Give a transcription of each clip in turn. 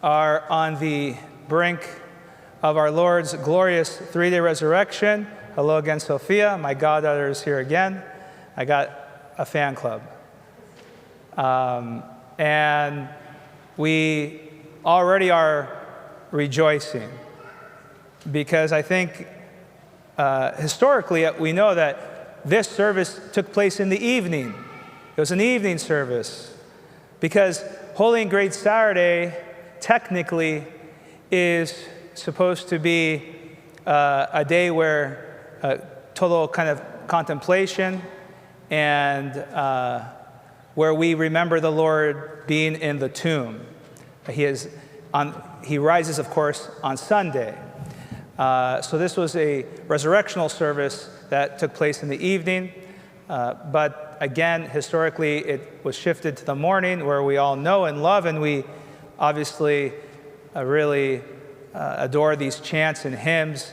are on the brink of our Lord's glorious three-day resurrection. Hello again, Sophia. My goddaughter is here again. I got a fan club. And we already are rejoicing because I think historically we know that this service took place in the evening. It was an evening service because Holy and Great Saturday technically is supposed to be a day where total kind of contemplation and where we remember the Lord being in the tomb. He rises, of course, on Sunday. So this was a resurrectional service that took place in the evening. But again, historically, it was shifted to the morning, where we all know and love, and we obviously really adore these chants and hymns.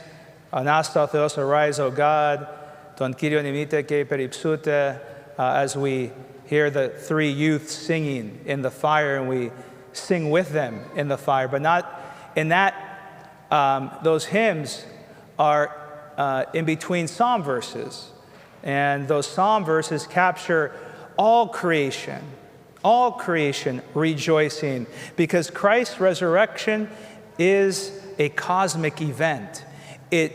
Anasta Theos, arise, O God, ton Kyrio nimite ke peripsute, as we hear the three youths singing in the fire, and we sing with them in the fire. But not in that, those hymns are in between psalm verses. And those psalm verses capture all creation rejoicing, because Christ's resurrection is a cosmic event. It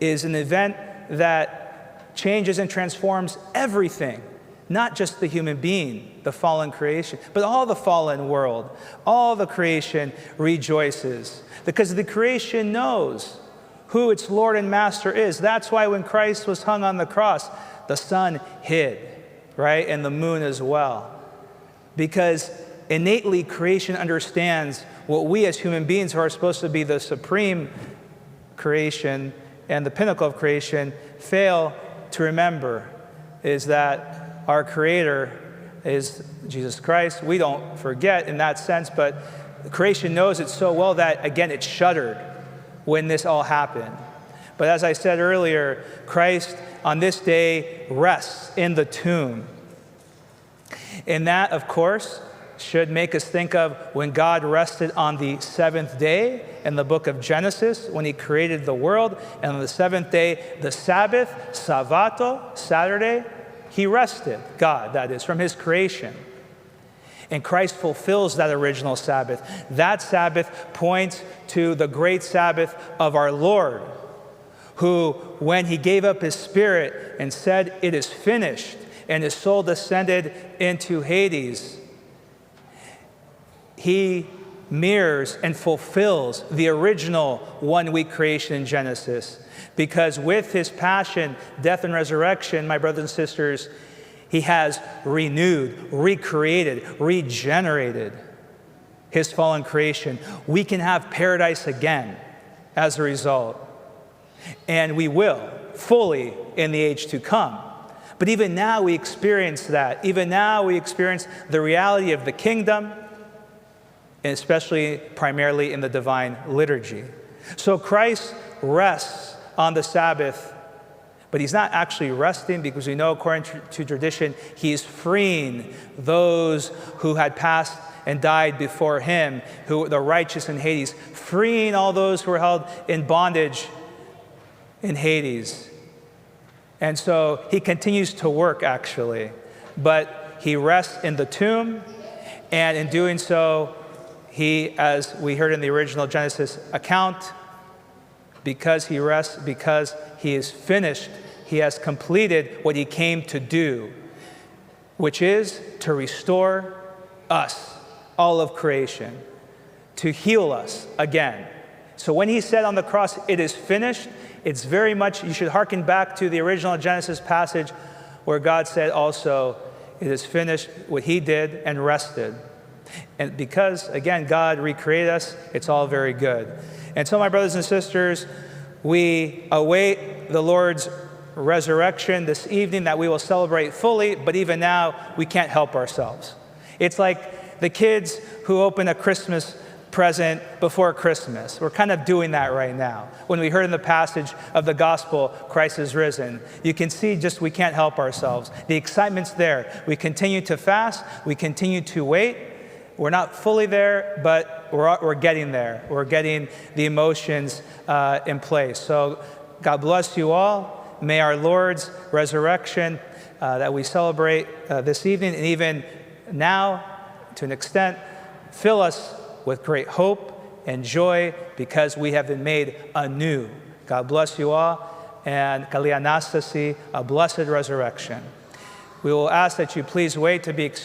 is an event that changes and transforms everything, not just the human being, the fallen creation, but all the fallen world. All the creation rejoices because the creation knows who its Lord and Master is. That's why when Christ was hung on the cross, the sun hid, right? And the moon as well. Because innately creation understands what we as human beings, who are supposed to be the supreme creation and the pinnacle of creation, fail to remember, is that our Creator is Jesus Christ. We don't forget in that sense, but creation knows it so well that, again, it shuddered when this all happened. But as I said earlier, Christ on this day rests in the tomb. And that, of course, should make us think of when God rested on the seventh day in the book of Genesis, when he created the world. And on the seventh day, the Sabbath, Savato, Saturday, he rested, God, that is, from his creation. And Christ fulfills that original Sabbath. That Sabbath points to the great Sabbath of our Lord, who, when he gave up his spirit and said, "It is finished," and his soul descended into Hades, he mirrors and fulfills the original one-week creation in Genesis. Because with his passion, death, and resurrection, my brothers and sisters, he has renewed, recreated, regenerated his fallen creation. We can have paradise again as a result. And we will, fully, in the age to come. But even now we experience that. Even now we experience the reality of the kingdom, and especially, primarily in the divine liturgy. So Christ rests on the Sabbath, but he's not actually resting, because we know, according to tradition, he's freeing those who had passed and died before him, who the righteous in Hades, freeing all those who were held in bondage in Hades. And so he continues to work, actually, but he rests in the tomb, and in doing so, he, as we heard in the original Genesis account, because he rests, because he is finished, he has completed what he came to do, which is to restore us, all of creation, to heal us again. So when he said on the cross, "It is finished," it's very much, you should hearken back to the original Genesis passage where God said also, "It is finished," what he did, and rested. And because, again, God recreated us, it's all very good. And so, my brothers and sisters, we await the Lord's resurrection this evening, that we will celebrate fully, but even now, we can't help ourselves. It's like the kids who open a Christmas present before Christmas. We're kind of doing that right now. When we heard in the passage of the gospel, Christ is risen, you can see just we can't help ourselves. The excitement's there. We continue to fast. We continue to wait. We're not fully there, but we're getting there. We're getting the emotions in place. So God bless you all. May our Lord's resurrection that we celebrate this evening and even now, to an extent, fill us with great hope and joy because we have been made anew. God bless you all, and Kali Anastasi, a blessed resurrection. We will ask that you please wait to be excused.